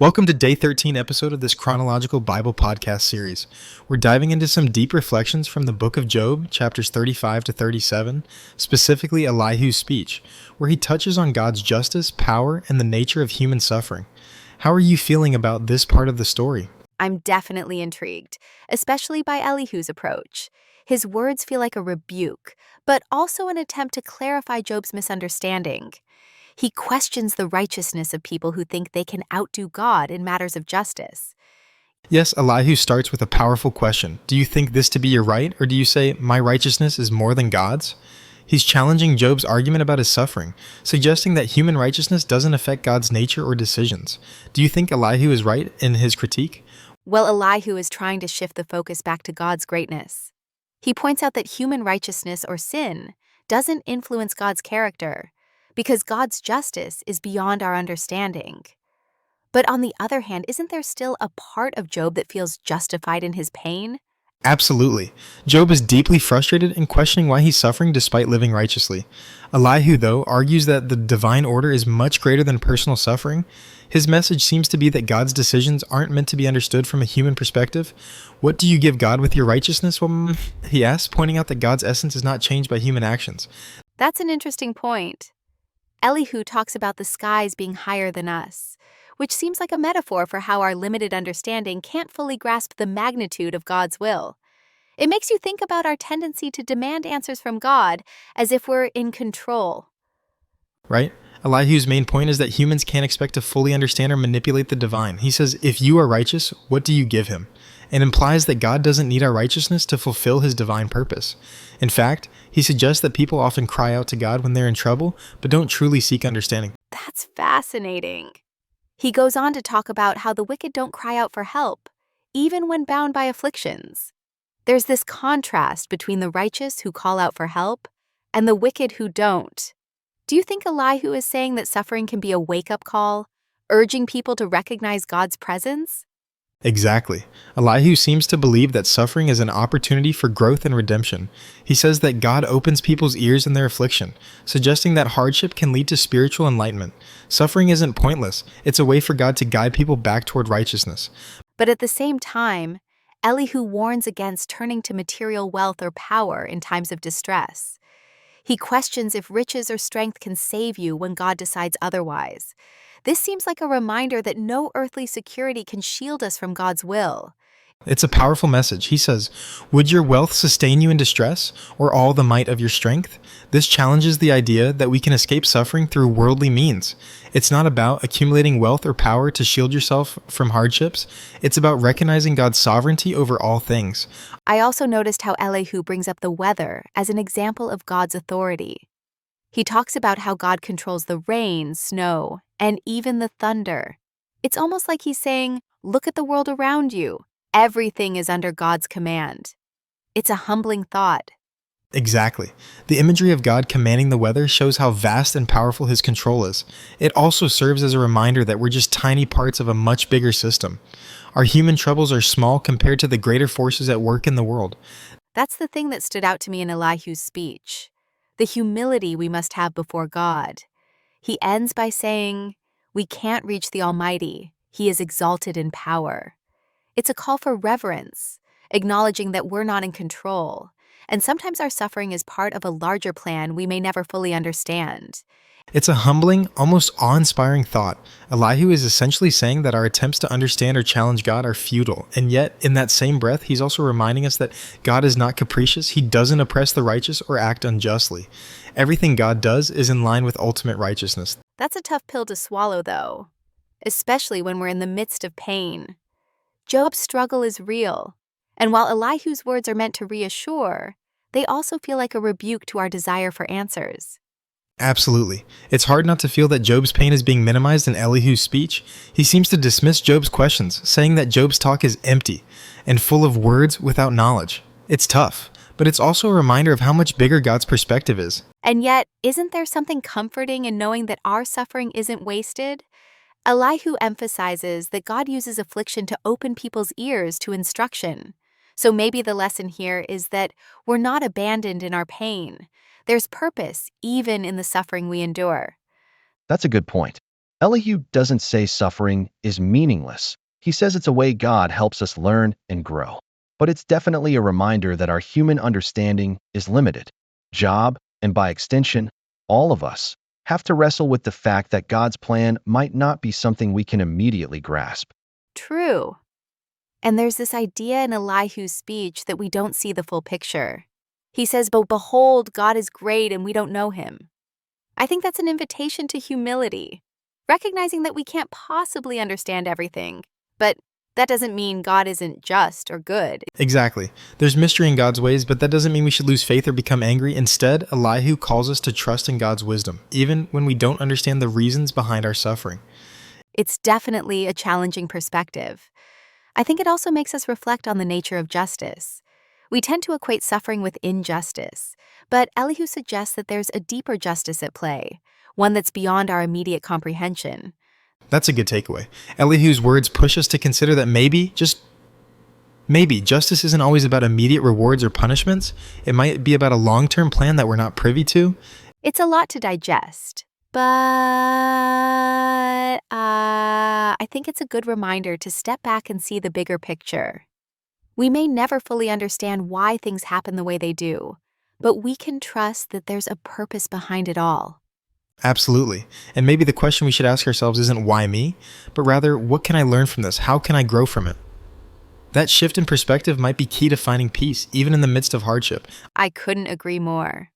Welcome to Day 13 episode of this Chronological Bible podcast series. We're diving into some deep reflections from the book of Job, chapters 35 to 37, specifically Elihu's speech, where he touches on God's justice, power, and the nature of human suffering. How are you feeling about this part of the story? I'm definitely intrigued, especially by Elihu's approach. His words feel like a rebuke, but also an attempt to clarify Job's misunderstanding. He questions the righteousness of people who think they can outdo God in matters of justice. Yes, Elihu starts with a powerful question. Do you think this to be your right, or do you say, my righteousness is more than God's? He's challenging Job's argument about his suffering, suggesting that human righteousness doesn't affect God's nature or decisions. Do you think Elihu is right in his critique? Well, Elihu is trying to shift the focus back to God's greatness. He points out that human righteousness or sin doesn't influence God's character, because God's justice is beyond our understanding. But on the other hand, isn't there still a part of Job that feels justified in his pain? Absolutely. Job is deeply frustrated and questioning why he's suffering despite living righteously. Elihu, though, argues that the divine order is much greater than personal suffering. His message seems to be that God's decisions aren't meant to be understood from a human perspective. What do you give God with your righteousness? Well, he asks, pointing out that God's essence is not changed by human actions. That's an interesting point. Elihu talks about the skies being higher than us, which seems like a metaphor for how our limited understanding can't fully grasp the magnitude of God's will. It makes you think about our tendency to demand answers from God as if we're in control. Right? Elihu's main point is that humans can't expect to fully understand or manipulate the divine. He says, if you are righteous, what do you give him? And implies that God doesn't need our righteousness to fulfill his divine purpose. In fact, he suggests that people often cry out to God when they're in trouble, but don't truly seek understanding. That's fascinating. He goes on to talk about how the wicked don't cry out for help, even when bound by afflictions. There's this contrast between the righteous who call out for help and the wicked who don't. Do you think Elihu is saying that suffering can be a wake-up call, urging people to recognize God's presence? Exactly. Elihu seems to believe that suffering is an opportunity for growth and redemption. He says that God opens people's ears in their affliction, suggesting that hardship can lead to spiritual enlightenment. Suffering isn't pointless. It's a way for God to guide people back toward righteousness. But at the same time, Elihu warns against turning to material wealth or power in times of distress. He questions if riches or strength can save you when God decides otherwise. This seems like a reminder that no earthly security can shield us from God's will. It's a powerful message. He says, would your wealth sustain you in distress, or all the might of your strength? This challenges the idea that we can escape suffering through worldly means. It's not about accumulating wealth or power to shield yourself from hardships. It's about recognizing God's sovereignty over all things. I also noticed how Elihu brings up the weather as an example of God's authority. He talks about how God controls the rain, snow, and even the thunder. It's almost like he's saying, look at the world around you. Everything is under God's command. It's a humbling thought. Exactly. The imagery of God commanding the weather shows how vast and powerful his control is. It also serves as a reminder that we're just tiny parts of a much bigger system. Our human troubles are small compared to the greater forces at work in the world. That's the thing that stood out to me in Elihu's speech. The humility we must have before God. He ends by saying, we can't reach the Almighty. He is exalted in power. It's a call for reverence, acknowledging that we're not in control, and sometimes our suffering is part of a larger plan we may never fully understand. It's a humbling, almost awe-inspiring thought. Elihu is essentially saying that our attempts to understand or challenge God are futile, and yet, in that same breath, he's also reminding us that God is not capricious, he doesn't oppress the righteous or act unjustly. Everything God does is in line with ultimate righteousness. That's a tough pill to swallow, though, especially when we're in the midst of pain. Job's struggle is real, and while Elihu's words are meant to reassure, they also feel like a rebuke to our desire for answers. Absolutely. It's hard not to feel that Job's pain is being minimized in Elihu's speech. He seems to dismiss Job's questions, saying that Job's talk is empty and full of words without knowledge. It's tough, but it's also a reminder of how much bigger God's perspective is. And yet, isn't there something comforting in knowing that our suffering isn't wasted? Elihu emphasizes that God uses affliction to open people's ears to instruction. So maybe the lesson here is that we're not abandoned in our pain. There's purpose even in the suffering we endure. That's a good point. Elihu doesn't say suffering is meaningless. He says it's a way God helps us learn and grow. But it's definitely a reminder that our human understanding is limited. Job, and by extension, all of us, have to wrestle with the fact that God's plan might not be something we can immediately grasp. True. And there's this idea in Elihu's speech that we don't see the full picture. He says, "But behold, God is great and we don't know him." I think that's an invitation to humility, recognizing that we can't possibly understand everything. But that doesn't mean God isn't just or good. Exactly. There's mystery in God's ways, but that doesn't mean we should lose faith or become angry. Instead, Elihu calls us to trust in God's wisdom, even when we don't understand the reasons behind our suffering. It's definitely a challenging perspective. I think it also makes us reflect on the nature of justice. We tend to equate suffering with injustice, but Elihu suggests that there's a deeper justice at play, one that's beyond our immediate comprehension. That's a good takeaway. Elihu's words push us to consider that maybe, just maybe, justice isn't always about immediate rewards or punishments. It might be about a long-term plan that we're not privy to. It's a lot to digest, but I think it's a good reminder to step back and see the bigger picture. We may never fully understand why things happen the way they do, but we can trust that there's a purpose behind it all. Absolutely. And maybe the question we should ask ourselves isn't why me, but rather, what can I learn from this? How can I grow from it? That shift in perspective might be key to finding peace, even in the midst of hardship. I couldn't agree more.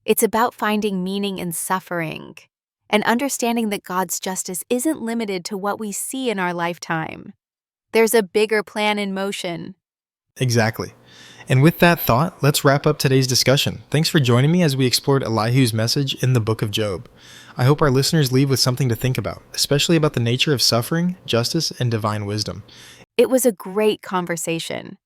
It's about finding meaning in suffering and understanding that God's justice isn't limited to what we see in our lifetime. There's a bigger plan in motion. Exactly. And with that thought, let's wrap up today's discussion. Thanks for joining me as we explored Elihu's message in the book of Job. I hope our listeners leave with something to think about, especially about the nature of suffering, justice, and divine wisdom. It was a great conversation.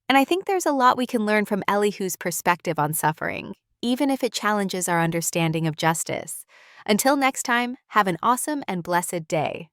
And I think there's a lot we can learn from Elihu's perspective on suffering, even if it challenges our understanding of justice. Until next time, have an awesome and blessed day.